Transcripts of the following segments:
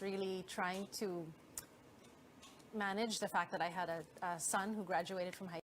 really trying to manage the fact that I had a son who graduated from high school.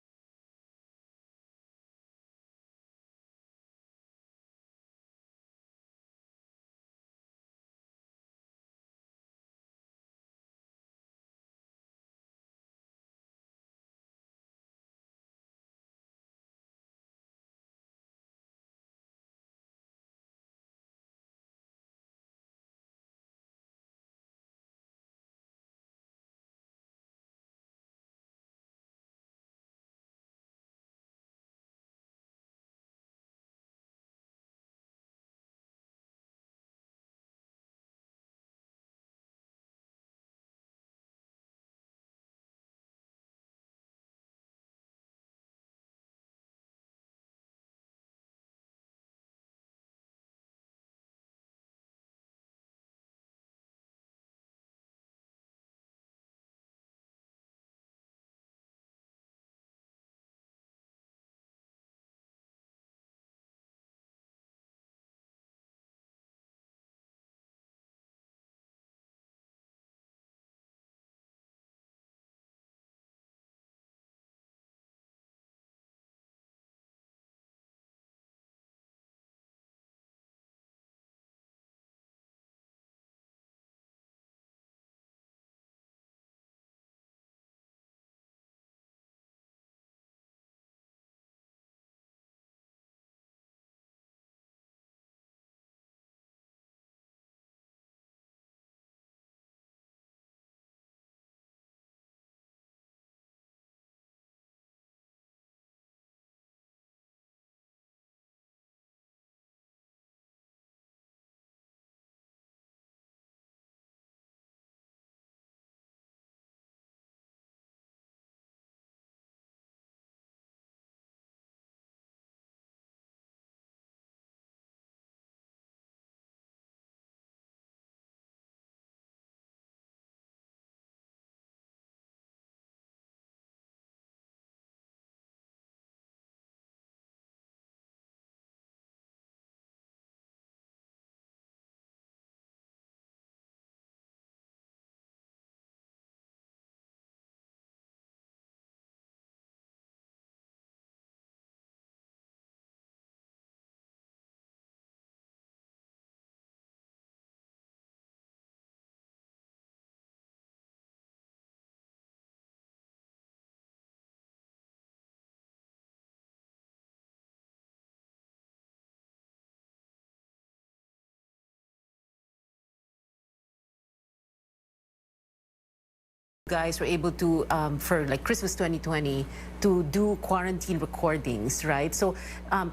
Guys were able to, for like Christmas 2020, to do quarantine recordings, right? So,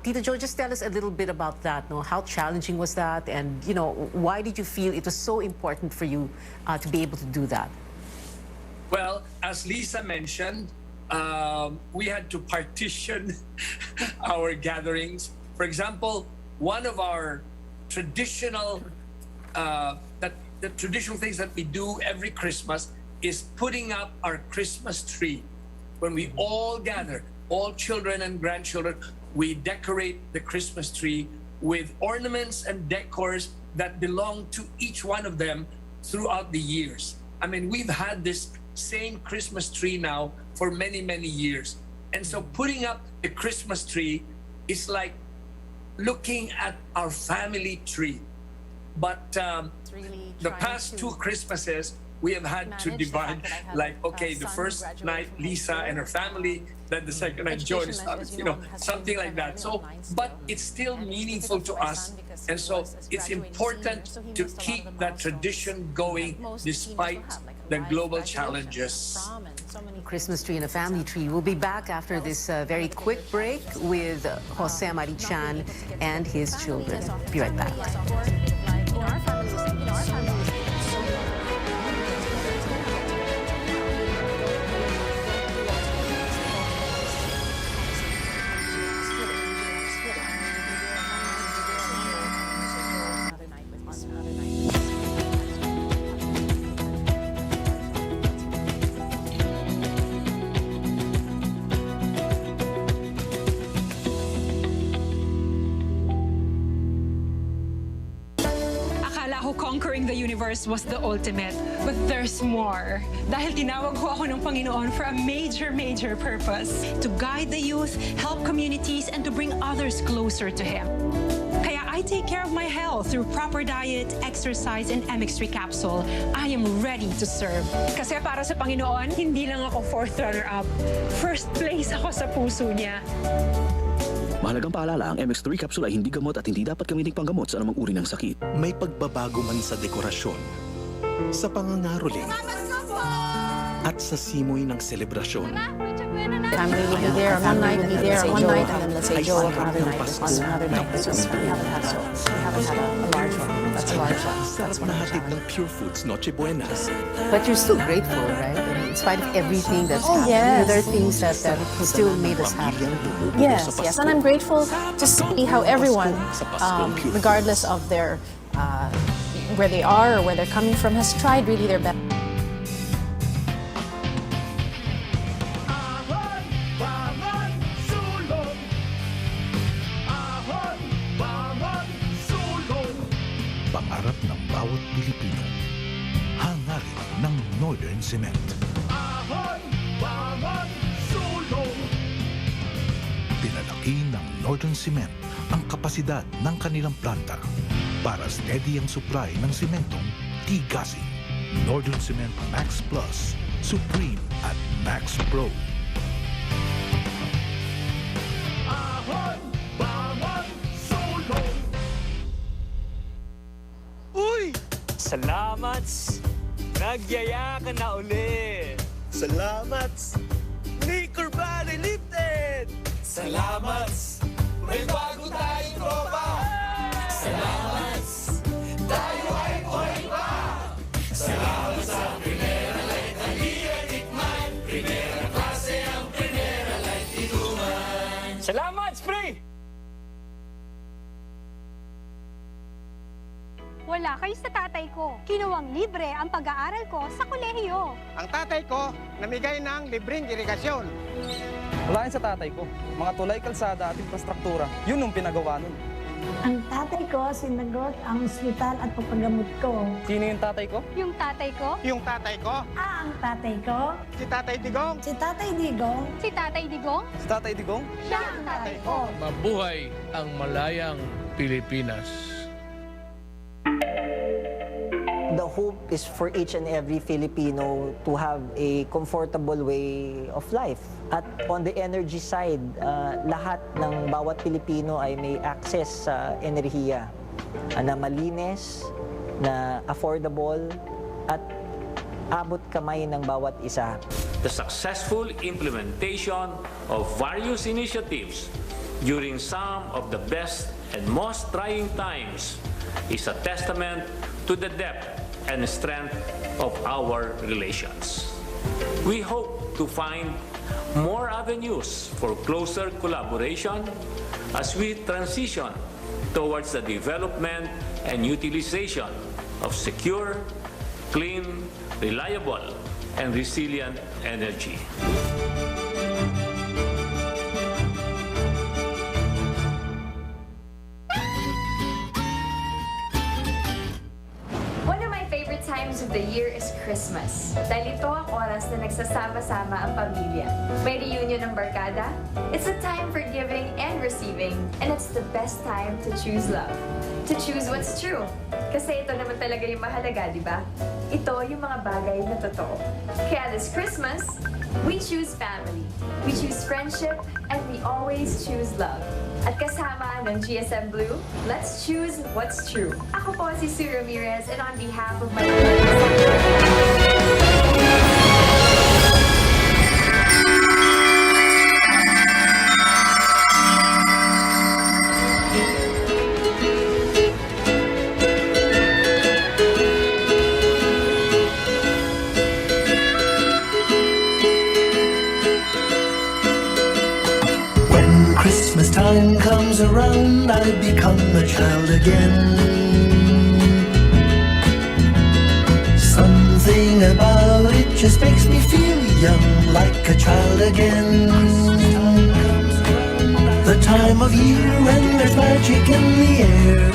Tito Joe, just tell us a little bit about that. No, how challenging was that, and why did you feel it was so important for you to be able to do that? Well, as Lisa mentioned, we had to partition our gatherings. For example, one of our traditional the traditional things that we do every Christmas is putting up our Christmas tree. When we all gather, all children and grandchildren, we decorate the Christmas tree with ornaments and decors that belong to each one of them throughout the years. I mean, we've had this same Christmas tree now for many, many years. And so putting up the Christmas tree is like looking at our family tree. But Really the past two Christmases, we have had to divide, like, okay, the first night Lisa and her family, then the second night Joe and his family, something like that. So, but it's still meaningful to us, and so it's important to keep that tradition going despite the global challenges. Christmas tree and a family tree. We'll be back after this very quick break with Jose Marichan and his children. Be right back. ko conquering the universe was the ultimate. But there's more. Dahil tinawag ko ako ng Panginoon for a major purpose. To guide the youth, help communities, and to bring others closer to Him. Kaya I take care of my health through proper diet, exercise, and MX3 capsule. I am ready to serve. Kasi para sa Panginoon, hindi lang ako 4th runner-up. First place ako sa puso niya. Mahalagang paalala, ang MX3 capsule ay hindi gamot at hindi dapat gamitin panggamot sa anumang uri ng sakit. May pagbabago man sa dekorasyon, sa pangangaroling, at sa simoy ng selebrasyon. Family will be there on one night, and then let's say Joe, another night, another night. We haven't had a large one. That's a large one. Sarap na hatid ng Pure Foods Noche Buenas. But you're still grateful, right? I mean, in spite of everything that's happened, yes. there are things that still made us happy. Yes, and I'm grateful to see how everyone, regardless of their where they are or where they're coming from, has tried really their best. Pangarap ng bawat Pilipino, hangarin ng Northern Cement. Pinalaki ng Northern Cement ang kapasidad ng kanilang planta para steady ang supply ng sementong tigasin. Northern Cement Max Plus, Supreme at Max Pro. Salamat! Nagyaya ka na uli! Salamat! Liquor Valley Lifted! Salamat! May bago tayong tropa! Salamat! Tayo ay buhay pa! Salamat sa Primera Light na iyatikman! Primera klase ang Primera Light ituman! Salamat, Spring! Wala kayo sa tatay ko. Kinuwang libre ang pag-aaral ko sa kolehiyo. Ang tatay ko, namigay ng libreng irigasyon. Wala yun sa tatay ko. Mga tulay, kalsada at infrastruktura. Yun ang pinagawa nun. Ang tatay ko, sinagot ang ospital at pagpagamot ko. Sino yung tatay ko? Yung tatay ko? Yung tatay ko, Ang tatay ko, si Tatay Digong. si Tatay Digong, Si Tatay Digong? Si Tatay Digong? siya ang tatay ko. Mabuhay ang malayang Pilipinas! The hope is for each and every Filipino to have a comfortable way of life. At on the energy side, lahat ng bawat Pilipino ay may access sa enerhiya na malinis, na affordable, at abot kamay ng bawat isa. The successful implementation of various initiatives during some of the best and most trying times is a testament to the depth and strength of our relations. We hope to find more avenues for closer collaboration as we transition towards the development and utilization of secure, clean, reliable, and resilient energy. Times of the year is Christmas. Dahil ito ang oras na nagsasama-sama ang pamilya. May reunion ng barkada. It's a time for giving and receiving. And it's the best time to choose love. To choose what's true. Kasi ito naman talaga yung mahalaga, di ba? Ito yung mga bagay na totoo. Kaya this Christmas, we choose family. We choose friendship. And we always choose love. At kasama ng GSM Blue, let's choose what's true. Ako po si Sue Ramirez, and on behalf of my Christmas time comes around, I become a child again. Something about it just makes me feel young, like a child again. The time of year when there's magic in the air,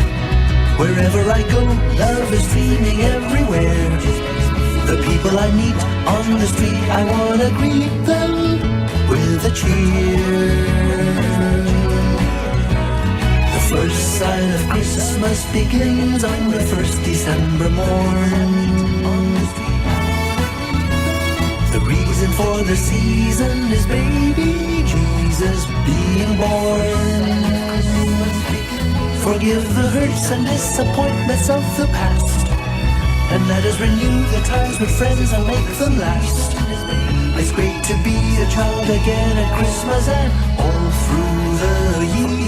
where Wherever I go, love is streaming everywhere. The people I meet on the street, I wanna greet them with a cheer. The first sign of Christmas begins on the first December morn. The reason for the season is baby Jesus being born. Forgive the hurts and disappointments of the past, and let us renew the ties with friends and make them last. It's great to be a child again at Christmas and all through the year.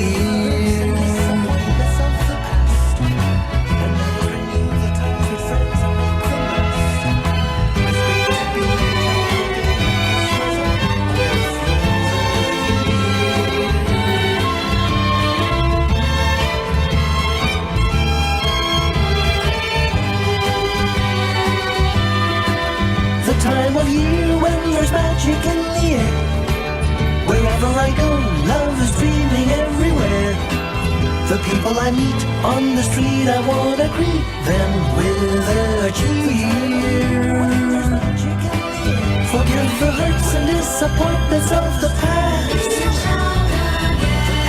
Time of year when there's magic in the air. Wherever I go, love is dreaming everywhere. The people I meet on the street, I wanna greet them with a cheer. Forgive the hurts and disappointments of the past.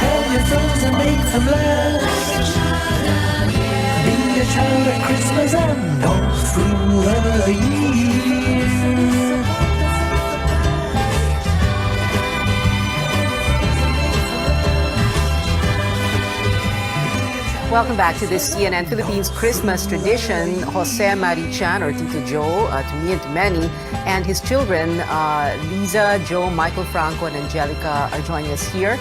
Have your friends and make them last. Be a child at Christmas and all through the year. Welcome back to this CNN Philippines Christmas tradition. Jose Marichan, or Tito Joe, to me and to many, and his children, Liza, Joe, Michael Franco, and Angelica are joining us here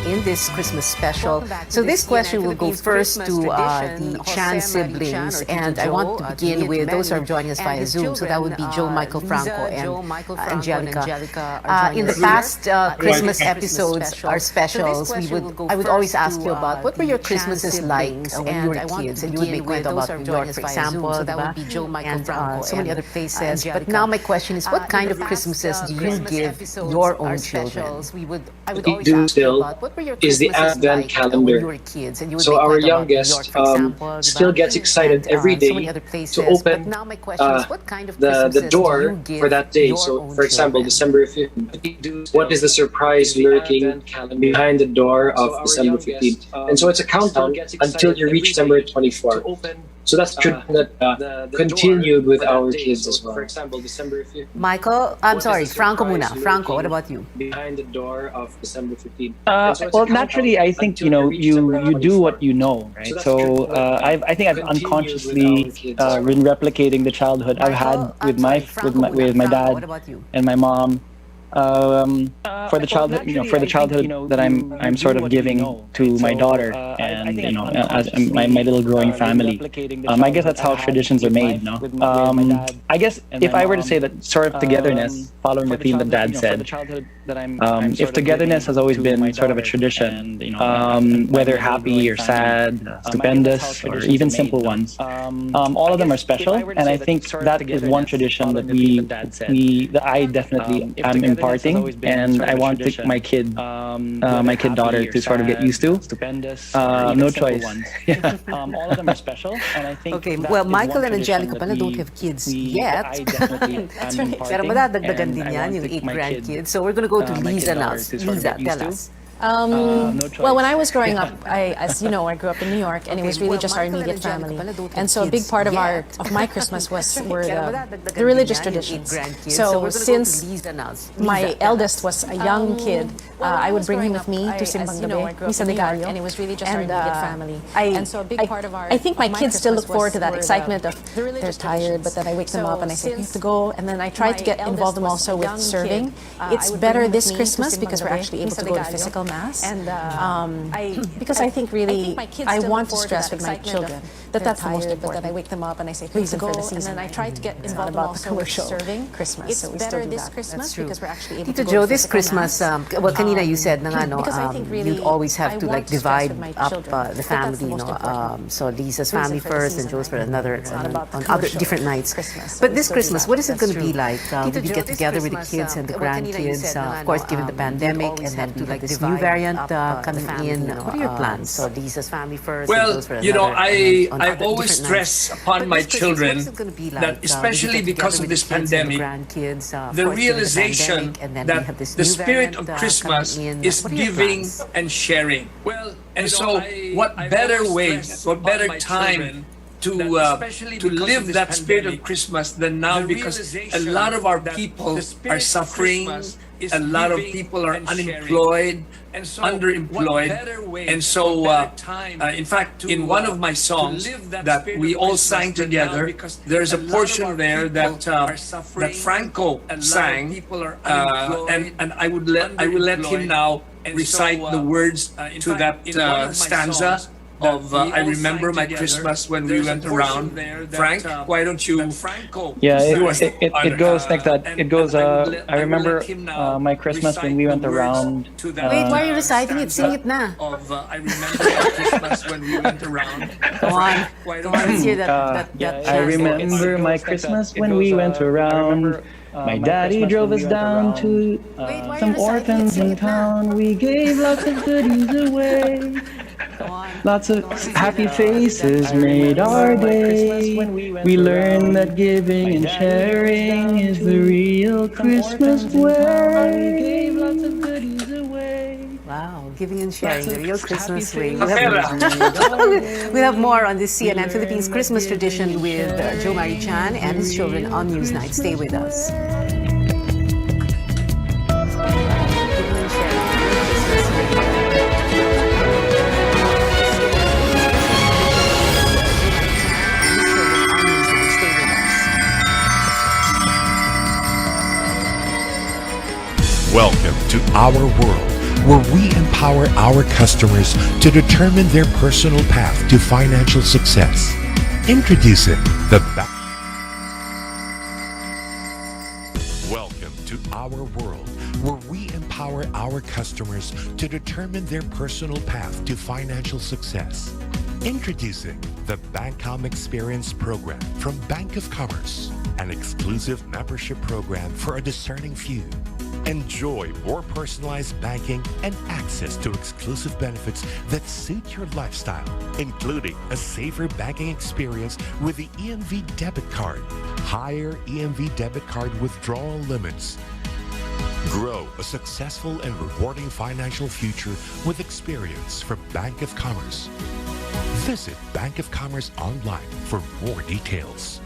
in this Christmas special. So this question will go first to the Chan siblings, and I want to begin with those who are joining us via Zoom. So that would be Joe, Michael Franco, and Angelica. In the past Christmas episodes, our specials, I would always ask you about what were your Christmases like when you were kids, and you would make kwento about New York, for example, that would be Joe, Michael, Franco, so many other places. But now my question is, what kind of Christmases do you give your own children? What we do still is the Advent calendar. So our youngest still gets excited every day to open the door for that day. So, for example, December 15th, what is the surprise lurking behind the door of December 15th? And so it's a countdown until you reach December 24th. So that's that continued with our kids as well. For example, December 15th. Michael, I'm sorry, Franco muna. Franco, what about you? Behind the door of December 15th. Well, naturally, I think you do what you know, right? So I think I've unconsciously been replicating the childhood I've had with my dad and my mom. For the childhood, that I'm sort of giving to my daughter, and as my little growing family. I guess that's how traditions are made, no? I guess if I were to say that sort of togetherness, following the theme that Dad said, if togetherness has always been sort of a tradition, whether happy or sad, stupendous, or even simple ones, all of them are special, and I think that is one tradition that I definitely am imparting, and I want my kid daughter to sort of get used to. No choice. Yeah. All of them are special, and I think. Okay, well, Michael and Angelica pala don't have kids yet. That's right. Pero madadagdagan din yan yung 8 grandkids. So we're gonna go to Liza now. Liza, tell us. Well, when I was growing up, as you know, I grew up in New York, and it was really just our immediate family. And so a big part of my Christmas were the religious traditions. So since my eldest was a young kid, I would bring him with me to Simbang Gabi, Misa de Gallo, and it was really just our immediate family. And so a big part of I think my kids still look forward to that excitement of they're tired, but then I wake them up and I say, you have to go. And then I try to involve them also with serving. It's better this Christmas because we're actually able to go to physical Mass. And because I think really I want to stress with my children that that's the most important. But then I wake them up and I say, please go. And then I try to involve them also with serving Christmas. It's better this Christmas because we're actually able to go Joe, this Christmas, well, kanina you said na you'd always have to divide up the family, so Lisa's family first and Joe's for another on other different nights. But this Christmas, what is it going to be like? Will you get together with the kids and the grandkids? Of course, given the pandemic, and then do this new variant coming in. What are your plans? So Lisa's family first. Well, and you know, on I always stress upon my children that, especially because of this pandemic, the realization that the spirit of Christmas is giving and sharing. Well, and so what better way, what better time to live that spirit of Christmas than now, because a lot of our people are suffering, a lot of people are unemployed, underemployed, and so in fact, in one of my songs that we all sang together, there's a portion there that that Franco sang, and I will let him now recite the words to that stanza of I remember my Christmas when we went around. Frank, why don't you? Yeah, it goes like that. It goes, I remember my Christmas when we went around. Wait, why are you reciting it? Sing it na. I remember my Christmas when we went around. Go on, let's hear that. I remember my Christmas when we went around. My daddy drove us down to some orphans in town. We gave lots of goodies away. Lots of happy faces made our day. We learned that giving and sharing is the real Christmas way. Wow, giving and sharing, the real Christmas way. We'll have more on this CNN Philippines Christmas tradition with Joe Marichan and his children on Newsnight. Stay with us. Welcome to our world, where we empower our customers to determine their personal path to financial success. Introducing the Welcome to our world, where we empower our customers to determine their personal path to financial success. Introducing the Bancom Experience Program from Bank of Commerce, an exclusive membership program for a discerning few. Enjoy more personalized banking and access to exclusive benefits that suit your lifestyle, including a safer banking experience with the EMV debit card, higher EMV debit card withdrawal limits. Grow a successful and rewarding financial future with experience from Bank of Commerce. Visit Bank of Commerce online for more details.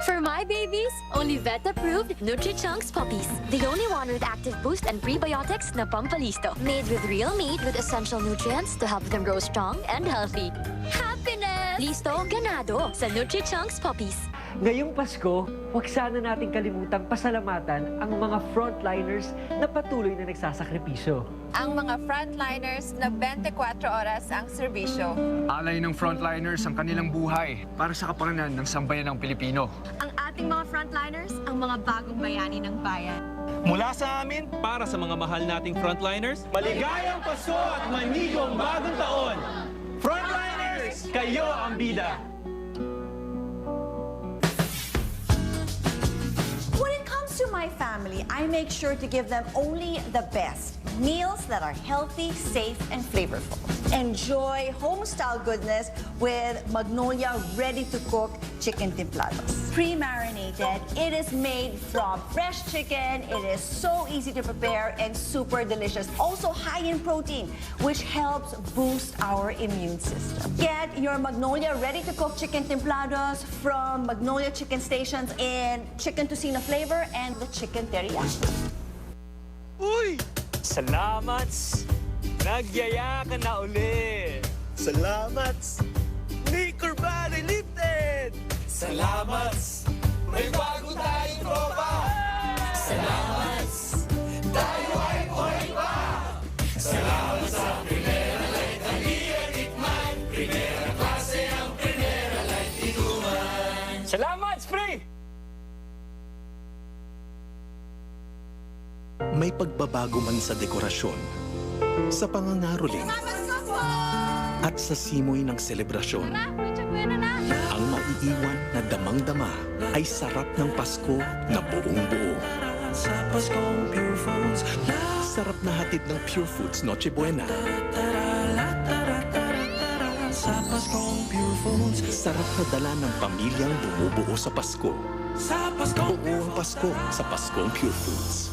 For my babies, only vet-approved Nutri-Chunks puppies. The only one with active boost and prebiotics na pampalisto. Made with real meat with essential nutrients to help them grow strong and healthy. Happiness! Listo, ganado sa Nutri-Chunks puppies. Ngayong Pasko, huwag sana nating kalimutang pasalamatan ang mga frontliners na patuloy na nagsasakripisyo. Ang mga frontliners na 24 oras ang serbisyo. Alay ng frontliners ang kanilang buhay para sa kapakanan ng sambayan ng Pilipino. Ang ating mga frontliners, ang mga bagong bayani ng bayan. Mula sa amin, para sa mga mahal nating frontliners, maligayang Pasko at manigong bagong taon! Frontliners, kayo ang bida! When it comes to my family, I make sure to give them only the best. Meals that are healthy, safe, and flavorful. Enjoy home-style goodness with Magnolia ready-to-cook chicken templados. Pre-marinated, it is made from fresh chicken. It is so easy to prepare and super delicious. Also high in protein, which helps boost our immune system. Get your Magnolia ready-to-cook chicken templados from Magnolia Chicken Stations in chicken tocino flavor and the chicken teriyaki. Uy! Salamat! Nagyaya ka na ulit! Salamat! Sneaker Valley lifted! Salamat! May bago tayong tropa! Salamat! Tayo ay buhay pa! Salamat sa Primera Light ang iyong tikman! Primera klase ang Primera Light iguman! Salamat, Spring! May pagbabago man sa dekorasyon, sa pangangaroling, at sa simoy ng selebrasyon. Ang maiiwan na damang-dama ay sarap ng Pasko na buong-buo. Sarap na hatid ng Pure Foods Noche Buena. Sa Paskong Pure Foods, sarap na dala ng pamilyang bumubuo sa Pasko. Sa Paskong Buong Pasko sa Paskong Pure Foods.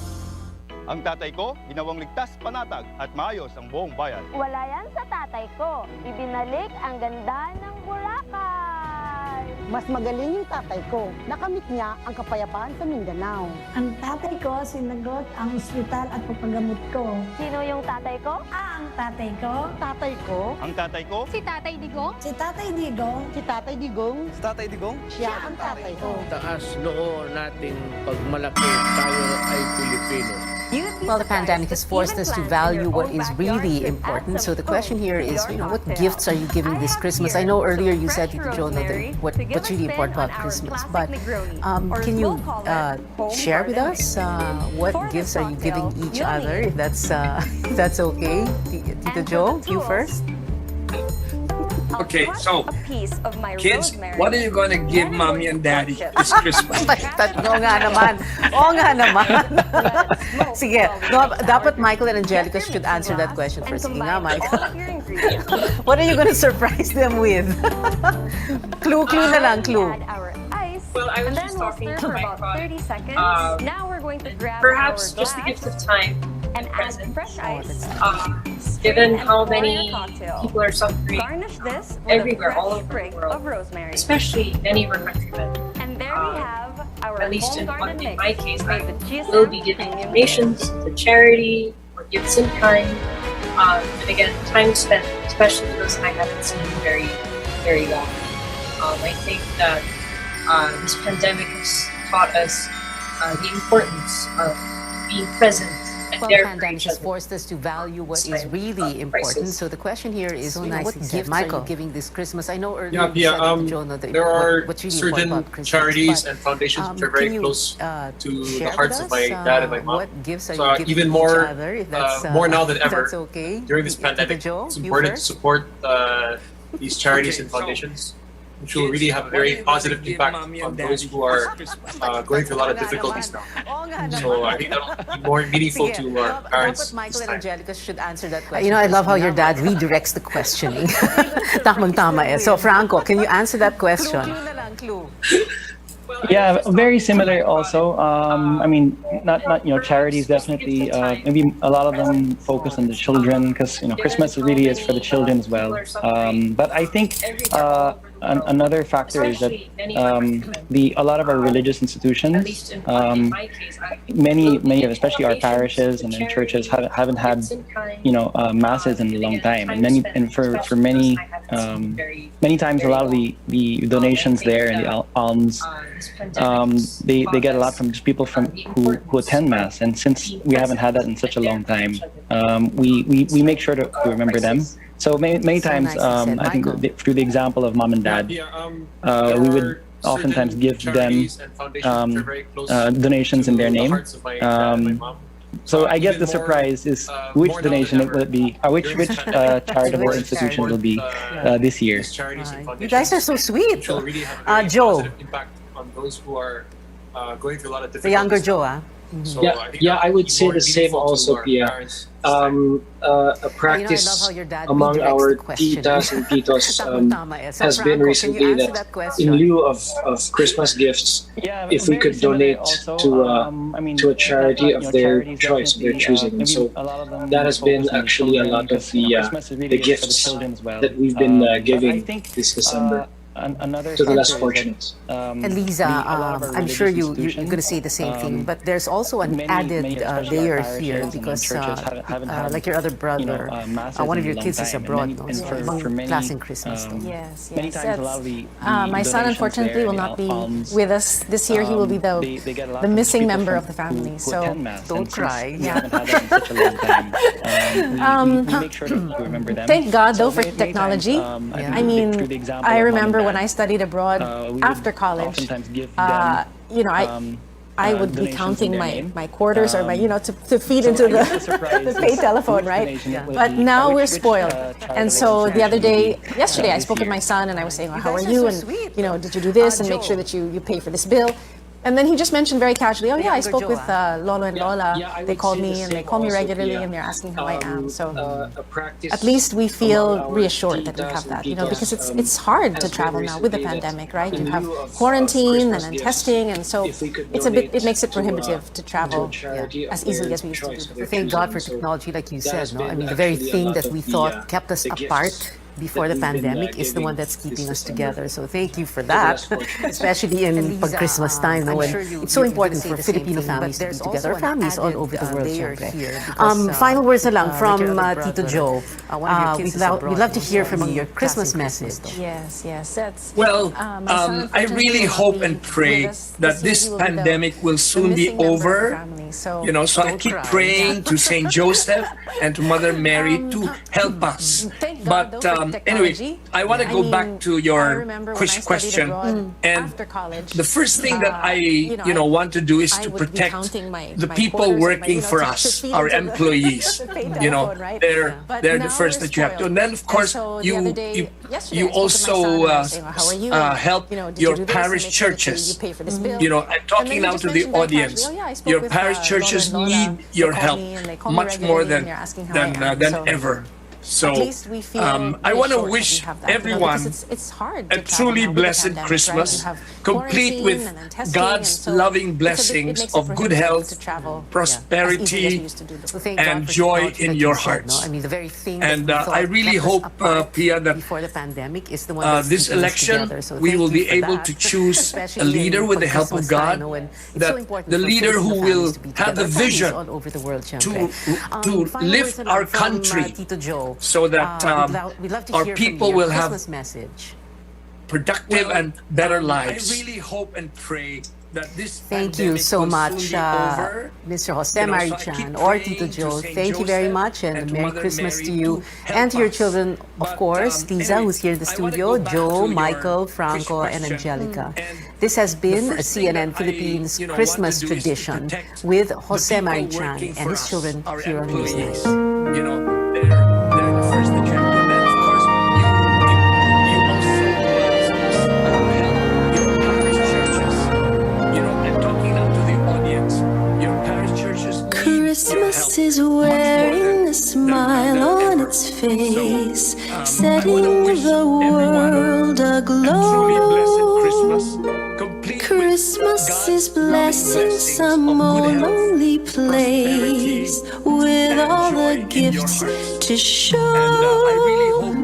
Ang tatay ko, ginawang ligtas, panatag at maayos ang buong bayan. Wala yan sa tatay ko. Ibinalik ang ganda ng Boracay. Mas magaling yung tatay ko. Nakamit niya ang kapayapaan sa Mindanao. Ang tatay ko sinagot ang ospital at papagamot ko. Sino yung tatay ko? Ang tatay ko. Tatay ko? Ang tatay ko? Si Tatay Digong? Si Tatay Digong. Si Tatay Digong? Si Tatay Digong? Siya ang tatay ko. Taas noo nating pagmalaki tayo ay Pilipino. Well, the pandemic has forced us to value what is really important. So the question here is, what gifts are you giving this Christmas? I know earlier you said, Tito Jo, that what's really important about Christmas, but can you share with us what gifts are you giving each other, if that's okay? Tito Jo, you first. Okay, so, kids, what are you going to give mommy and daddy this Christmas? Oo nga naman. Oo nga naman. Sige, no, dapat Michael and Angelica should answer that question first. Sige nga, Michael. What are you going to surprise them with? Clue na lang, clue. Well, I was just talking to my friend. Now we're going to grab perhaps just the gift of time and present. Fresh ice. Given how many people are suffering everywhere, all over the world, especially many of our countrymen. And there we have our at least in my case, I will be giving donations to charity or gifts in kind. And again, time spent, especially those I haven't seen very, very long. I think that this pandemic has taught us the importance of being present and Well, there the pandemic has forced us to value what is really important. So the question here is, what gifts are you giving this Christmas? I know earlier you said to Jonah that there are what's really certain important about Christmas, charities but, and foundations which are very close to the share hearts with of my us, dad and my mom. What gifts are So you giving even each more, other, if that's, more now than if ever that's okay? during this pandemic, Joe, it's you important to first? support these charities and foundations, which will really have a very positive impact on those who are going through a lot of difficulties now. So I think that'll be more meaningful to our parents. Dapat Michael and Angelica should answer that question. I love how your dad redirects the questioning. Tamang-tama eh. So Franco, can you answer that question? Yeah, very similar also. I mean, not charities definitely. Maybe a lot of them focus on the children because Christmas really is for the children as well. But I think another factor is that a lot of our religious institutions, many of especially our parishes and then churches haven't had masses in a long time, and for many times a lot of the donations there and the alms, they get a lot from just people who attend mass, and since we haven't had that in such a long time, we make sure to remember them. So many times, I think through the example of mom and dad, we would oftentimes give them donations in their name. So I guess the surprise is which donation it will be, which charitable institution will be this year. You guys are so sweet. Joe. On those who are going through a lot of difficulties. The younger Joe, So I would say the same also, Pia. A practice among our titas and titos has been recently that in lieu of Christmas gifts, if we could donate to a charity of their choice, of their choosing. And so that has been actually a lot of the gifts that we've been giving this December. To the less fortunate. And Lisa, I'm sure you're going to say the same thing, but there's also an added layer here because, like your other brother, one of your kids is abroad, class in Christmas. Yes. Many times, a lot of the my son, unfortunately, will not be with us this year. He will be the missing member of the family. So don't cry. We haven't had that in such a long time. We make sure to remember them. Thank God, though, for technology. I mean, I remember when I studied abroad after college, I would be counting my quarters or my, to feed into the pay telephone, right? But now we're spoiled. And so the yesterday, I spoke with my son and I was saying, well, how are you? And, did you do this and make sure that you pay for this bill? And then he just mentioned very casually, oh yeah, I spoke with Joa. Lolo and Lola. I They would called say the me and they same call me also, regularly Pia. and they're asking how I am. So A practice at least we among feel our reassured that we titas have and that, you know, titos, because it's hard to has been travel now with the recently that pandemic, right? in You have lieu of, quarantine and Christmas then gifts, testing, and so if we could it's a bit, donate it makes it to, prohibitive to travel charity as of easily their as we used to choice, do. of their Thank God for choosing. So technology, like you that has said. No, I been mean the very actually a thing lot that of we the, thought kept us the gifts apart before the that we've been, pandemic is the one giving that's keeping this us December. together. So thank you for the that, last portion. especially in Christmas time. No, I'm and sure it's so important for Filipino families to be together, families all over the world. Syempre. Final words na lang from Tito Joe. We'd love to hear from you your Christmas message. Yes, that's Well, my son, I really unfortunately, will not hope be and pray with us. that Year this he will be the pandemic will soon be missing member of the over. family. So You know, so I Don't keep cry. praying to Saint Joseph and to Mother Mary to help us. Thank God, But though, for anyway, technology. I want to go back to I your remember when I studied question. abroad And after college. the first thing that I you know, want to do is I to would be protect counting my people quarters and working to for us, feed our into the- employees. to pay You know, telephone, right? But they're the now first we're that you have to. spoiled. And then, of course, so the other day, yesterday, you I spoke with my son also and I was saying, how are you? help You know, did your you do this? parish And make sure that churches. You pay for this bill. You know, I'm And then talking he now just to the mentioned very audience. casually, oh, yeah, I spoke Your with, parish Lola churches and Lola. need They your call help me and they call me much more regularly than and they're asking how I am. than So ever. So at least we feel I want to reassured that wish we have that, you know, everyone because it's hard a to travel truly now with the blessed pandemic, right? Christmas, You have complete quarantine with and then testing, God's and so loving it blessings makes it of good prohibitive health, to travel as easily as we prosperity, used to do before. Thank God and for joy technology, in like your you said, hearts. no? I mean, the very thing And that we I thought really kept us hope, apart Pia, that before the pandemic is the one that's this keeping us election, together. So we thank will you be for able that. to choose a Especially leader in with the help of pag-Christmas God, time, no? And it's so that important the for leader Filipino who will families to be have the together, families vision all over the world, syempre. to Final lift words na our lang from, country Tito Joe. so that We'd love to our hear people from you, will your have Christmas message. productive and better lives. I really hope and pray that this Thank you pandemic so will much, soon be over. Mr. Jose You know, so I Marichan keep or praying Tito to Joe. Saint Thank you very Joseph much and and to Merry Mother Christmas Mary to you to help and to your us. children, of But, course, Tiza, anyway, who's here in the I wanna studio, go back to Joe, your Michael, first Franco, and question. Angelica. And This has been a first thing CNN that Philippines I, want Christmas to do is to tradition protect with the Jose people Marichan working and for his us, children our here on employees. Newsnight. You know, they're the first that you have to. And then, of course, you also help your parish churches. You know, I'm talking now to the audience. Your parish churches need Christmas is your help much more wearing than a smile than on ever. its face, So, setting I wanna wish the world a truly blessed Christmas, aglow. complete Christmas with is God's blessing blessings some of more good health, lonely prosperity, place with and all joy the in your gifts hearts. to show. I really hope,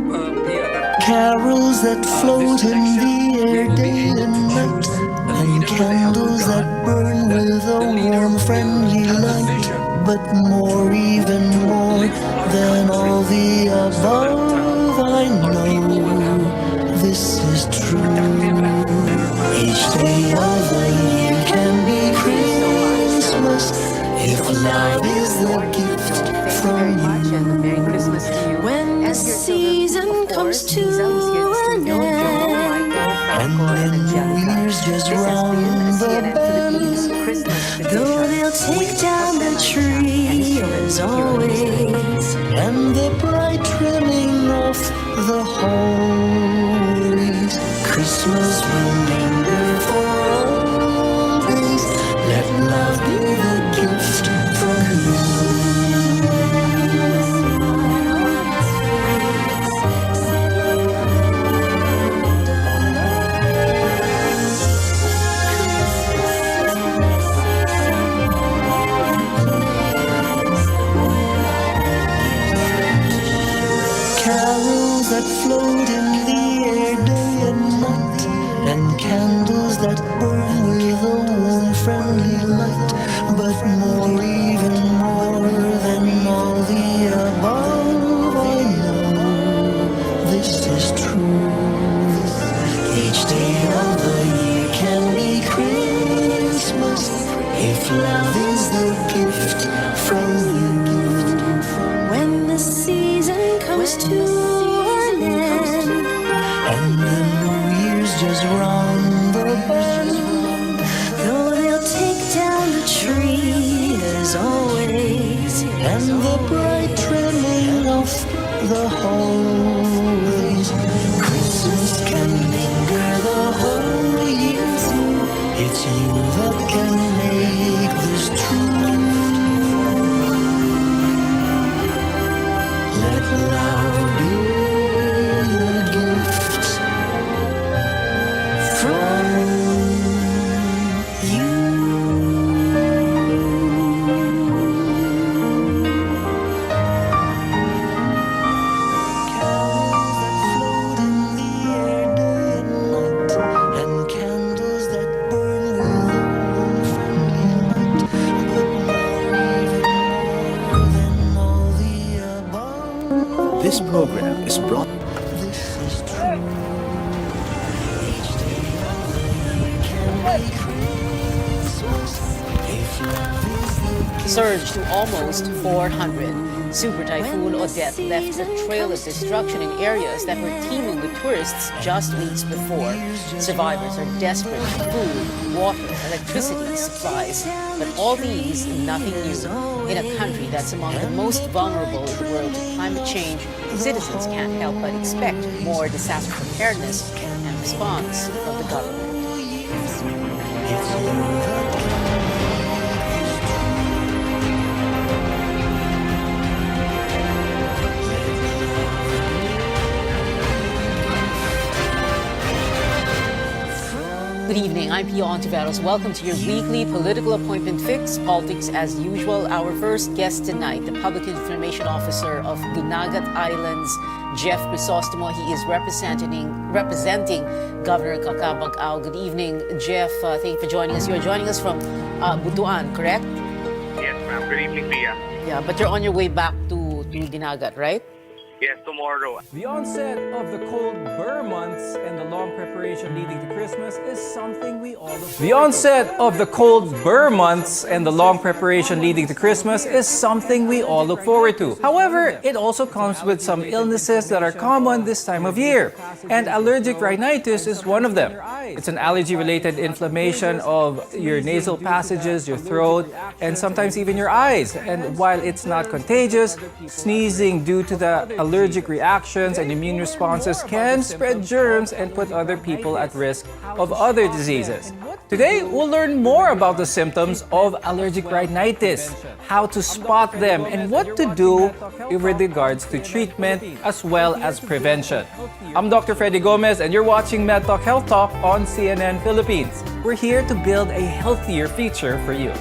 Pia, that Carols that float this in the election we air will be day able and to night, choose a and leader with the help of candles that God, burn that with a the leader warm, who will friendly have the light. vision But more, even to more lift our than country all the so that above, I our people will have know this is true. productive and better lives. Each day of the year can be Christmas if love is the gift from you. Merry Christmas to you. When the And to your children, season of comes course, to Tiza, who's here in the an studio, Joe, Michael, end, Franco, and and the New Angelica. Year's just This has been a round the CNN Philippines bend, Christmas though tradition they'll take with down Jose the Marichan and his tree children as here on always, and the bright trimming off the hollies. Christmas will linger for always. Let love be the gift from you. Carols that float in the air day and night, and candles that burn with a warm, friendly light. But more, even more than all the above, I know this is true. Each day of the year can be Christmas if love is the gift from you. When the season comes to an end, and the New Year's just round the bend, though they'll take down the tree as always, and the bright trimming off the hollies, Christmas can linger the whole year through. It's you that love be a gift from you. Carols that float in the air day and night, and candles that burn with a warm friendly light, but more, even more than all the above. This program is brought This is true. Each day of the year can be Christmas if love is the gift. Surged to almost 400. Super Typhoon Odette left a trail of destruction in areas that were teeming with tourists just weeks before. Survivors are desperate for food, water, electricity, supplies. But all these, nothing new. In a country that's among the most vulnerable in the world to climate change, citizens can't help but expect more disaster preparedness and response from the government. Good evening, I'm Pio Ontiveros. Welcome to your weekly political appointment fix, politics as usual. Our first guest tonight, the Public Information Officer of Dinagat Islands, Jeff Crisostomo. He is representing Governor Kakabag-Ao. Good evening, Jeff. Thank you for joining us. You're joining us from Butuan, correct? Yes, ma'am. Good evening, Pia. Yeah, but you're on your way back to Dinagat, right? Yes, tomorrow. The onset of the cold burr months and the long preparation leading to Christmas is something we all look forward to. The onset of the cold burr months and the long preparation leading to Christmas is something we all look forward to. However, it also comes with some illnesses that are common this time of year, and allergic rhinitis is one of them. It's an allergy-related inflammation of your nasal passages, your throat, and sometimes even your eyes. And while it's not contagious, sneezing due to the allergic reactions and immune responses can spread germs and put other people at risk of other diseases. Today, we'll learn more about the symptoms of allergic rhinitis, how to spot them, and what to do with regards to treatment as well as prevention. I'm Dr. Freddy Gomez, and you're watching MedTalk Health Talk on CNN Philippines. We're here to build a healthier future for you.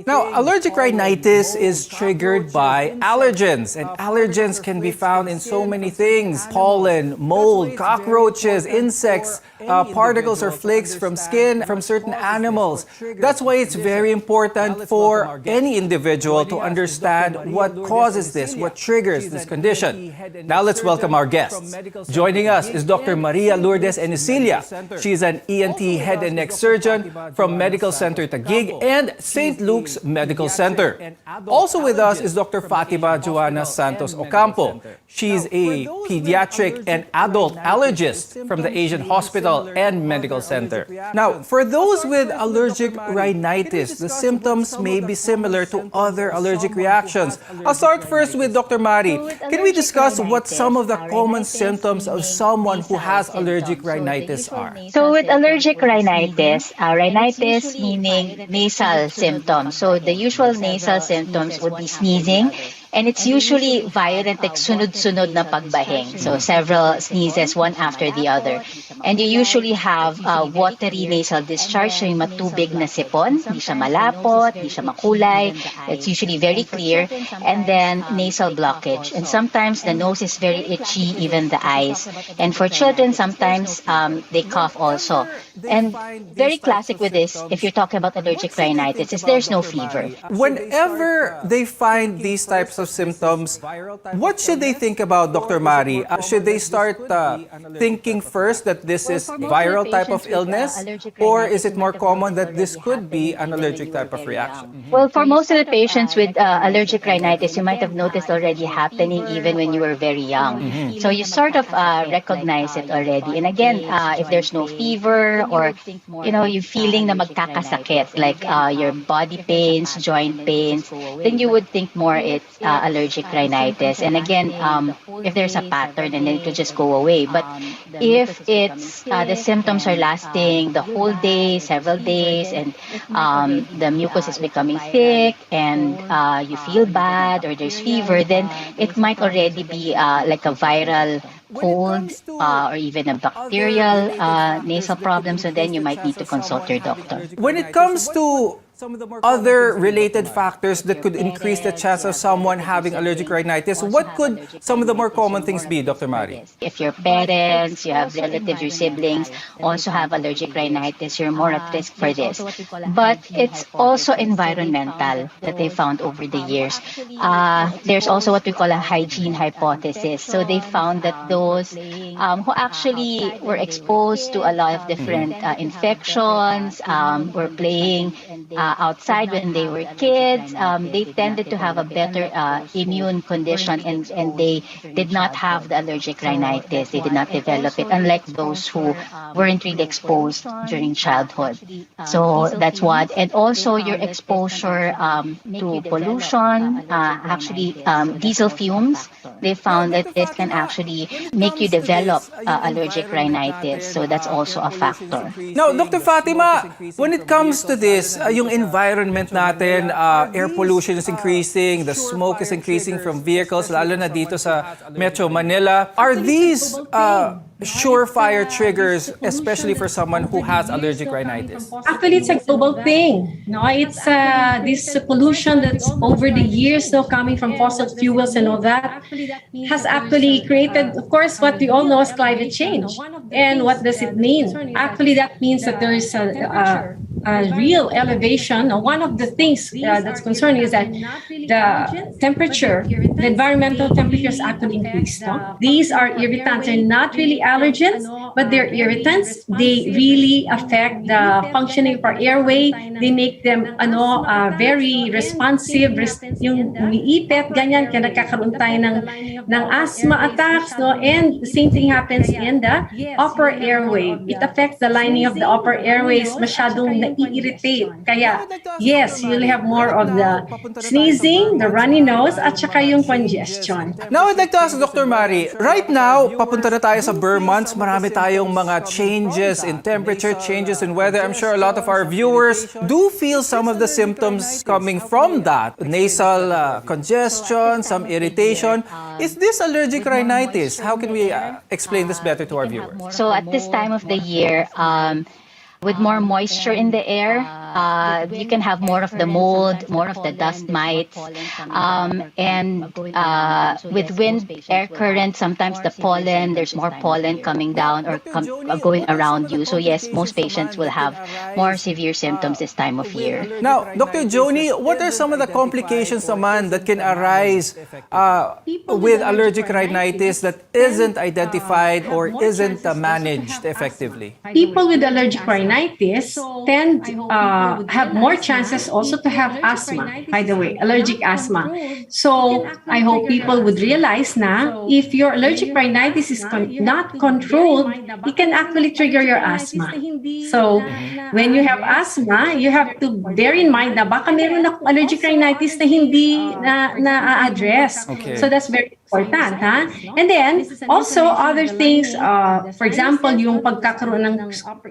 Now, allergic rhinitis is triggered by allergens, and allergens can be found in so many things: pollen, mold, cockroaches, insects, particles or flakes from skin from certain animals. That's why it's very important for any individual to understand what causes this, what triggers this condition. Now let's welcome our guests. Joining us is Dr. Maria Lourdes Enicilia. She's an ENT head and neck surgeon from Medical Center Taguig and St. Luke's Medical Center. Also with us is Dr. Fatima Joanna Santos Ocampo. She's a pediatric and adult allergist from the Asian Hospital and Medical Center. Now, for those with allergic rhinitis, the symptoms may be similar to other allergic reactions. I'll start first with Dr. Mari. Can we discuss what some of the common symptoms of someone who has allergic rhinitis are? So with allergic rhinitis, rhinitis meaning nasal symptoms. So the usual nasal symptoms would be sneezing, and it's usually violent, like sunod-sunod na pagbahing. So several sneezes, one after the other. And you usually have watery nasal discharge, so yung matubig na sipon, hindi siya malapot, hindi siya makulay. It's usually very clear. And then nasal blockage. And sometimes the nose is very itchy, even the eyes. And for children, sometimes they cough also. And very classic with this, if you're talking about allergic rhinitis, is there's no fever. Whenever they find these types of symptoms, what should they think about, Dr. Mari? Should they start thinking first that this is viral type of illness, or is it more common that this could be an allergic type of reaction? Well, for most of the patients with allergic rhinitis, you might have noticed already happening even when you were very young. So you sort of recognize it already. And again, if there's no fever or, you're feeling na magkakasakit, like your body pains, joint pains, then you would think more it's allergic rhinitis. And again, if there's a pattern, then it will just go away. But if it's the symptoms are lasting the whole day, several days, and the mucus is becoming thick, and you feel bad or there's fever, then it might already be like a viral cold or even a bacterial nasal problem. So then you might need to consult your doctor. When it comes to other related factors that could increase the chance of someone having allergic rhinitis, what could some of the more common things be, Dr. Mari? If your parents, you have relatives, your siblings also have allergic rhinitis, you're more at risk for this. But it's also environmental that they found over the years. There's also what we call a hygiene hypothesis. So they found that those who actually were exposed to a lot of different infections, were playing outside when they were kids, they tended to have a better immune condition, and they did not have the allergic rhinitis. They did not develop it, unlike those who weren't really exposed during childhood. So that's what. And also your exposure to pollution, actually diesel fumes, they found that this can actually make you develop allergic rhinitis. So that's also a factor. Now, Dr. Fatima, when it comes to this, yung environment natin, air pollution is increasing, the smoke is increasing from vehicles, lalo na dito sa Metro Manila. Are these surefire triggers, especially for someone who has allergic rhinitis? Actually, it's a global thing. No, it's this pollution that's over the years, coming from fossil fuels and all that, has actually created, of course, what we all know as climate change. And what does it mean? Actually, that means that there is a real elevation. One of the things that's concerning is that the temperature, the environmental temperature is actually increased. No? These are irritants. They're not really allergens, but they're irritants. They really affect the functioning of our airway. They make them very responsive. Yung umiipit, ganyan, kaya nagkakaroon tayo ng asthma attacks. No? And the same thing happens in the upper airway. It affects the lining of the upper airways. Masyadong nai-irritate. Kaya, yes, you'll have more of the sneezing, the runny nose, at saka yung congestion. Now, I'd like to ask Dr. Mari, right now, papunta na tayo sa Burr months, marami tayong mga changes in temperature, changes in weather. I'm sure a lot of our viewers do feel some of the symptoms coming from that. Nasal congestion, some irritation. Is this allergic rhinitis? How can we explain this better to our viewers? So at this time of the year, with more moisture in the air, you can have more of the mold, more of the dust mites. And with wind, air current, sometimes the pollen, there's more pollen coming down or going around you. So yes, most patients will have more severe symptoms this time of year. Now, Dr. Joni, what are some of the complications naman that can arise with allergic rhinitis that isn't identified or isn't managed effectively? People with allergic rhinitis tend to have more chances also to have asthma, by the way, allergic asthma. So I hope people would realize na if your allergic rhinitis is not controlled, it can actually trigger your asthma. So when you have asthma, you have to bear in mind na baka meron akong allergic rhinitis na hindi na-address. Okay. So that's very important, ha? And then, also other things, for example, yung pagkakaroon ng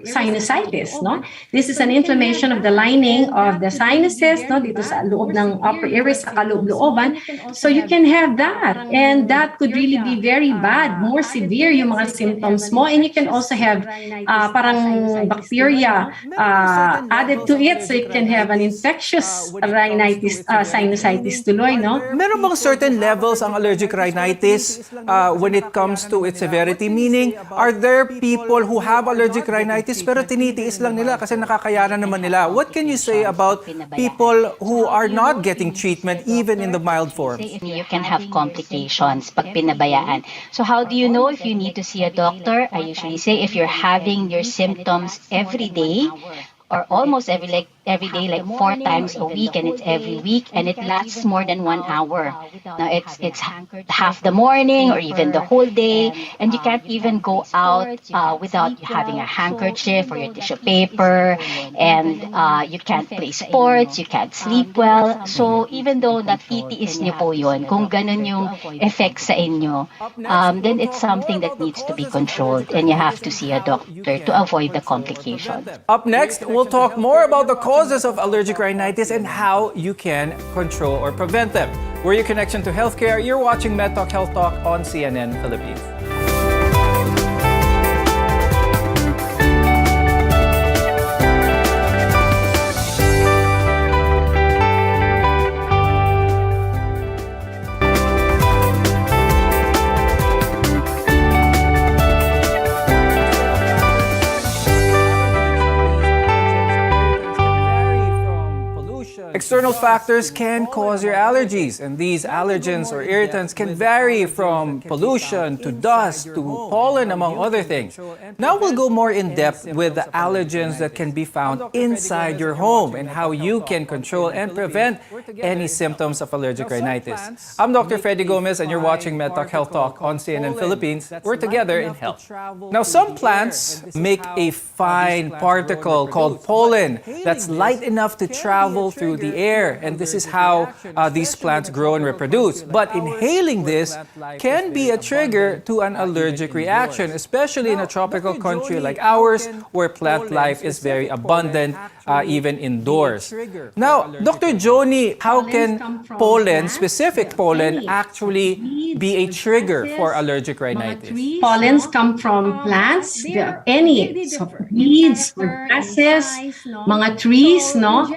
sinusitis, no? This is an inflammation of the lining of the sinuses, no? Dito sa loob ng upper airways, sa kaloob-looban. So you can have that. And that could really be very bad, more severe yung mga symptoms mo. And you can also have parang bacteria added to it. So you can have an infectious rhinitis, sinusitis tuloy, no? Meron bang certain levels ang allergic rhinitis when it comes to its severity? Meaning, are there people who have allergic rhinitis pero tinitiis lang nila kasi nakakayanan naman nila? What can you say about people who are not getting treatment even in the mild forms? You can have complications pag pinabayaan. So how do you know if you need to see a doctor? I usually say if you're having your symptoms every day or almost every every day, like 4 times a week, and it's every week, and it lasts more than 1 hour. Now it's half the morning or even the whole day, and you can't even go out without having a handkerchief or your tissue paper, and you can't play sports, you can't sleep well. So even though natitiis niyo po yun, kung ganun yung effect sa inyo, then it's something that needs to be controlled, and you have to see a doctor to avoid the complications. Up next, we'll talk more about the causes of allergic rhinitis and how you can control or prevent them. We're your connection to healthcare. You're watching MedTalk Health Talk on CNN Philippines. External factors can cause your allergies, and these allergens or irritants can vary from pollution to dust to pollen, among other things. Now we'll go more in depth with the allergens that can be found inside your home and how you can control and prevent any symptoms of allergic rhinitis. I'm Dr. Freddy Gomez, and you're watching MedTalk Health Talk on CNN Philippines. We're together in health. Now, some plants make a fine particle called pollen that's light enough to travel through the air, and this is how these plants grow and reproduce. But inhaling this can be a trigger to an allergic reaction, especially in a tropical country like ours, where plant life is very abundant, even indoors. Now, Dr. Joni, how can pollen, specific pollen, actually be a trigger for allergic rhinitis? Pollens come from plants, any so weeds or grasses, mga trees, no?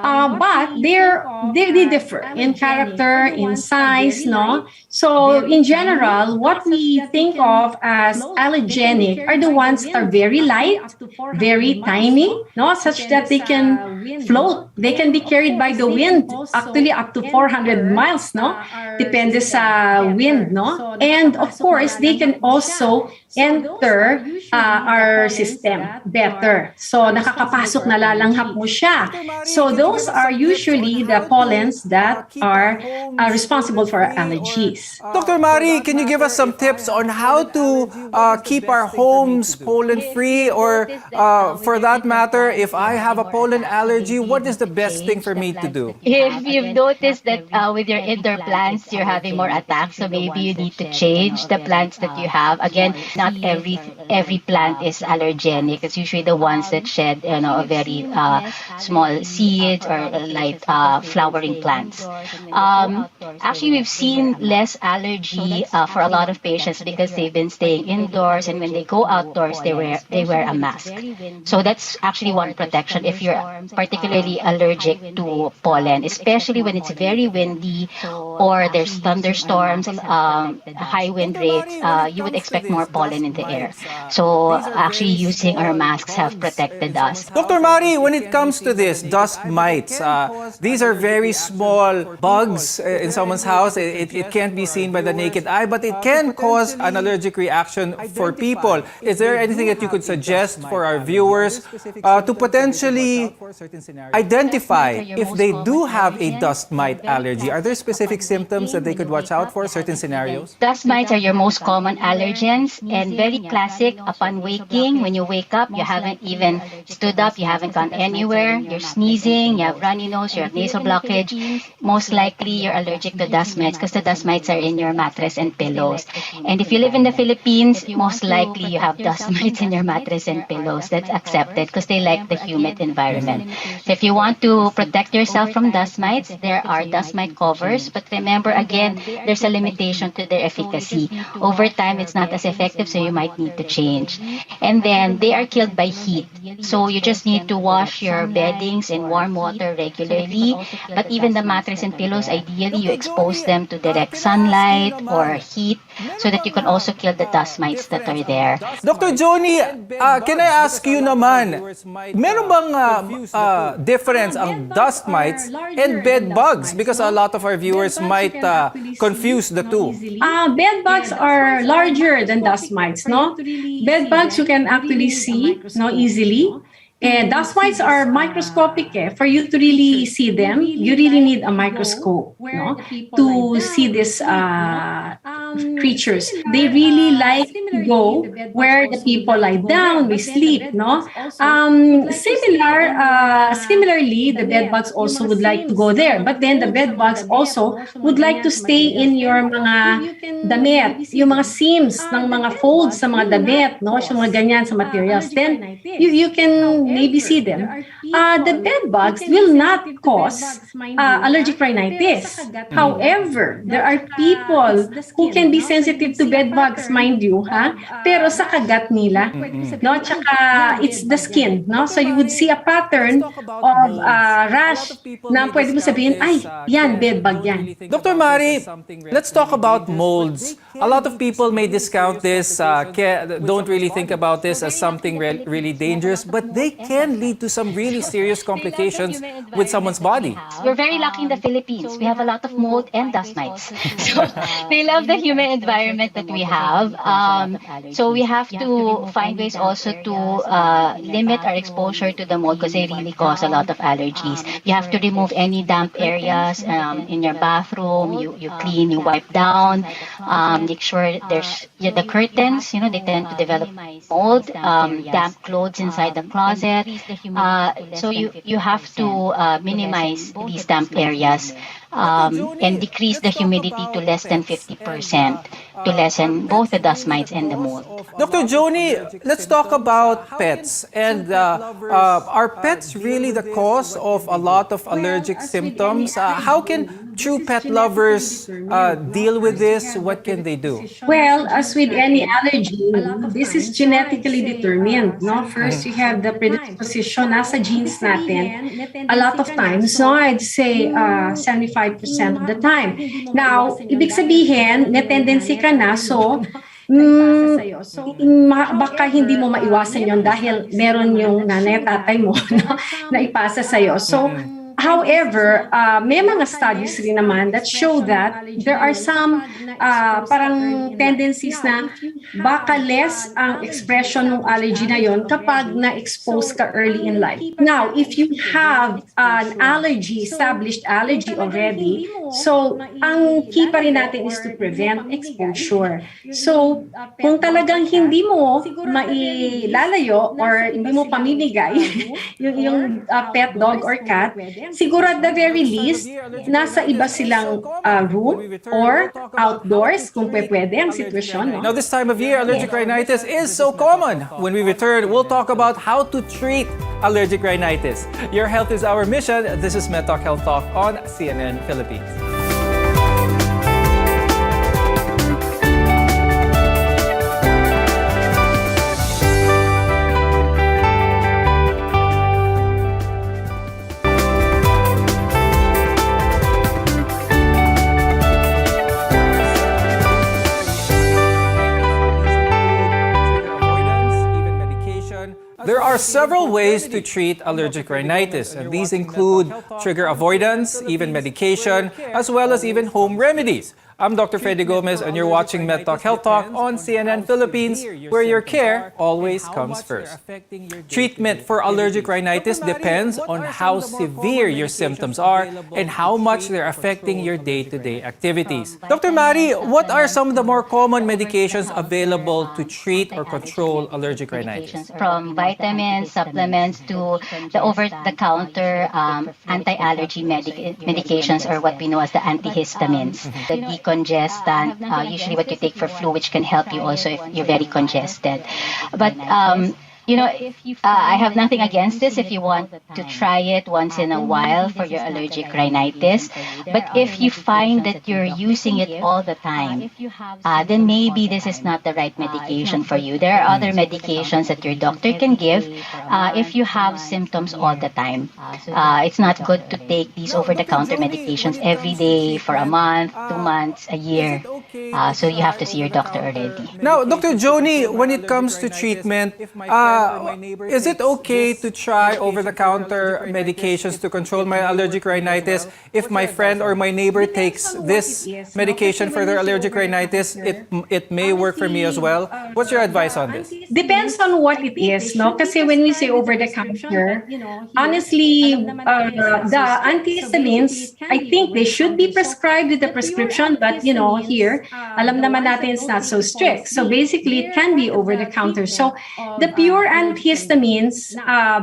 But they differ in character, in size, no? So in general, what we think of as allergenic are the ones that are very light, very tiny, no? Such that they can float. They can be carried by the wind, actually up to 400 miles, no? Depende sa wind, no? And of course, they can also enter our system better. So nakakapasok, nalalanghap mo siya. So those are usually the pollens that are responsible for allergies. Dr. Mari, can you give us some tips on how to keep our homes pollen-free, or for that matter, if I have a pollen allergy, what is the best thing for me to do? If you've noticed that with your indoor plants, you're having more attacks, so maybe you need to change the plants that you have. Again, not every plant is allergenic. It's usually the ones that shed, a very small seeds or light flowering plants. Actually, we've seen less allergy for a lot of patients because they've been staying indoors, and when they go outdoors, they wear a mask. So that's actually one protection if you're particularly allergic to pollen, especially when it's very windy or there's thunderstorms, high wind rates. You would expect more pollen in the air. So actually using our masks have protected us. Dr. Mari, when it comes to this, dust mites, these are very small bugs in someone's house. It can't be seen by the naked eye, but it can cause an allergic reaction for people. Is there anything that you could suggest for our viewers to potentially identify if they do have a dust mite allergy? Are there specific symptoms that they could watch out for, certain scenarios? Dust mites are your most common allergens, and very classic. Upon waking, when you wake up, you haven't even stood up, you haven't gone anywhere, you're sneezing, you have runny nose, you have nasal blockage. Most likely you're allergic to dust mites because the dust mites are in your mattress and pillows. And if you live in the Philippines, most likely you have dust mites in your mattress and pillows. That's accepted because they like the humid environment. So if you want to protect yourself from dust mites, there are dust mite covers, but remember again, there's a limitation to their efficacy. Over time, it's not as effective, so you might need to change. And then they are killed by heat. So you just need to wash your beddings in warm water regularly. But even the mattress and pillows, ideally you expose them to direct sunlight or heat so that you can also kill the dust mites that are there. Dr. Joni, can I ask you naman, meron bang difference ang dust mites and bed bugs? Because a lot of our viewers might confuse the two. Bed bugs are larger than dust mites, no? Bed bugs you can actually see, no, easily. And dust mites are microscopic. For you to really see them, you really need a microscope, no? To see these creatures. They really like to go where the people lie down, we sleep, no? Similarly, the bed bugs also would like to go there. But then the bed bugs also would like to stay in your mga damit, yung mga seams ng mga folds sa mga damit, no? Yung mga ganyan sa materials. Then you can maybe see them. The bed bugs will not cause allergic rhinitis. However, there are people who can be sensitive to bed bugs, mind you, pero sa kagat nila, no? Tsaka it's the skin, no? So you would see a pattern of rash na pwede mo sabihin, ay, yan, bed bug yan. Dr. Mari, let's talk about molds. A lot of people may discount this, don't really think about this as something really dangerous, but they can lead to some really serious complications with someone's body. We're very lucky in the Philippines. We have a lot of mold and dust mites. So we love the humid environment that we have. So we have to find ways also to limit our exposure to the mold because they really cause a lot of allergies. You have to remove any damp areas in your bathroom. You clean, you wipe down. Make sure there's the curtains, they tend to develop mold, damp clothes inside the closet. So you have to minimize these damp areas and decrease the humidity to less than 50% to lessen both the dust mites and the mold. Dr. Joni, let's talk about pets. And are pets really the cause of a lot of allergic symptoms? How can true pet lovers deal with this? What can they do? Well, as with any allergy, this is genetically determined. No? First, you have the predisposition nasa genes natin. A lot of times, no, I'd say 75% of the time. Now, ibig sabihin, may tendency ka na, so baka hindi mo maiwasan yon dahil meron yung nanay tatay mo na ipasa sa'yo. So, however, may mga studies rin naman that show that there are some parang tendencies na baka less ang expression ng allergy na yon kapag na-expose ka early in life. Now, if you have an established allergy already, so ang key pa rin natin is to prevent exposure. So, kung talagang hindi mo mailalayo or hindi mo pamimigay yung pet dog or cat, siguro at the very least, nasa iba silang room or outdoors kung pwede ang sitwasyon. No? Now this time of year, allergic rhinitis is so common. When we return, we'll talk about how to treat allergic rhinitis. Your health is our mission. This is MedTalk Health Talk on CNN Philippines. There are several ways to treat allergic rhinitis, and these include trigger avoidance, even medication, as well as even home remedies. I'm Dr. Freddy Gomez, and you're watching MedTalk Health Talk on CNN Philippines, where your care always comes first. Treatment for allergic rhinitis depends on how severe your symptoms are and how much they're affecting your day-to-day activities. Dr. Mari, what are some of the more common medications available to treat or control allergic rhinitis? From vitamins, supplements, to the over-the-counter anti-allergy medications, or what we know as the antihistamines. The decongestant, usually what you take for flu, which can help you also if you're very congested. But I have nothing against this if you want to try it once in a while for your allergic rhinitis. But if you find that you're using it all the time, then maybe this is not the right medication for you. There are other medications that your doctor can give if you have symptoms all the time. It's not good to take these over-the-counter medications every day for a month, 2 months, a year. So you have to see your doctor already. Now, Dr. Joni, when it comes to treatment, is it okay to try over-the-counter medications to control my allergic rhinitis? If my friend or my neighbor takes this medication for their allergic rhinitis, it may work for me as well. What's your advice on this? Depends on what it is, no? Kasi when we say over-the-counter, honestly, the antihistamines, I think they should be prescribed with a prescription, but here, alam naman natin it's not so strict. So basically, it can be over-the-counter. So the pure antihistamines,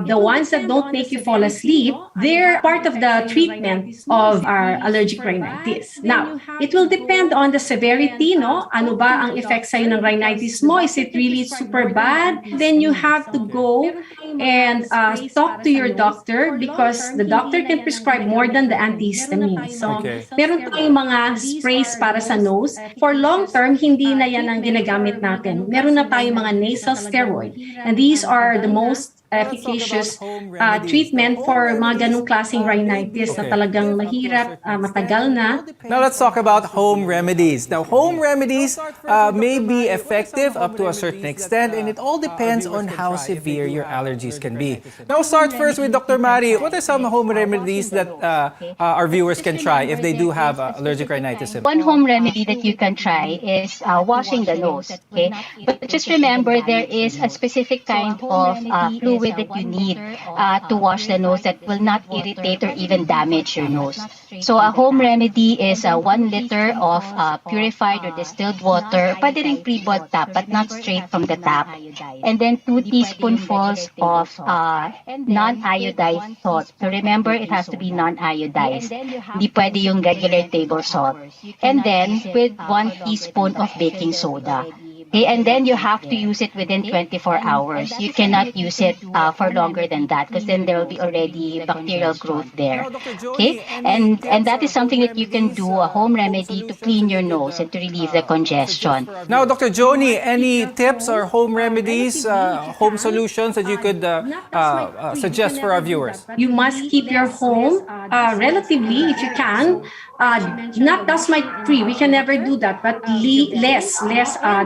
the ones that don't make you fall asleep, they're part of the treatment of our allergic rhinitis. Now, it will depend on the severity, no? Ano ba ang effect sa'yo ng rhinitis mo? Is it really super bad? Then you have to go and talk to your doctor because the doctor can prescribe more than the antihistamines. So, meron tayong mga sprays para sa nose. For long term, hindi na yan ang ginagamit natin. Meron na tayong mga nasal steroid. And these are the most efficacious treatment for mga ganong klaseng rhinitis na talagang mahirap, matagal na. Now let's talk about home remedies. Now home remedies may be effective up to a certain extent, and it all depends on how severe your allergies can be. Now start first with Dr. Mari. What are some home remedies that our viewers can try if they do have allergic rhinitis symptoms? One home remedy that you can try is washing the nose. Okay, but just remember there is a specific kind of fluid that you need to wash the nose that will not irritate or even damage your nose. So a home remedy is 1 liter of purified or distilled water, pwede rin pre-boiled tap but not straight from the tap. And then 2 teaspoonfuls of non-iodized salt. So remember, it has to be non-iodized. Hindi pwede yung regular table salt. And then with 1 teaspoon of baking soda. Okay, and then you have to use it within 24 hours. You cannot use it for longer than that because then there will be already bacterial growth there. Okay, and that is something that you can do, a home remedy to clean your nose and to relieve the congestion. Now, Dr. Joni, any tips or home remedies, home solutions that you could suggest for our viewers? You must keep your home relatively, if you can, not dust mite free. We can never do that, but less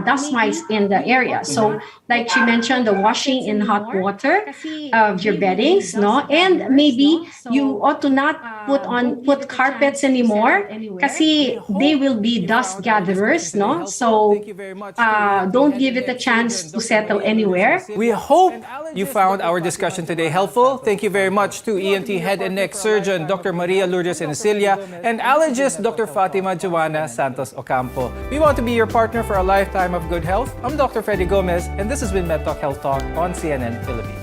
dust mites in the area. So, like she mentioned, the washing in hot water of your beddings, no, and maybe you ought to not put carpets anymore, kasi they will be dust gatherers, no. So, don't give it a chance to settle anywhere. We hope you found our discussion today helpful. Thank you very much to ENT Head and Neck Surgeon Dr. Maria Lourdes Inicilia and allergist Dr. Fatima Joanna Santos Ocampo. We want to be your partner for a lifetime of good health. I'm Dr. Freddy Gomez, and this has been MedTalk Health Talk on CNN Philippines.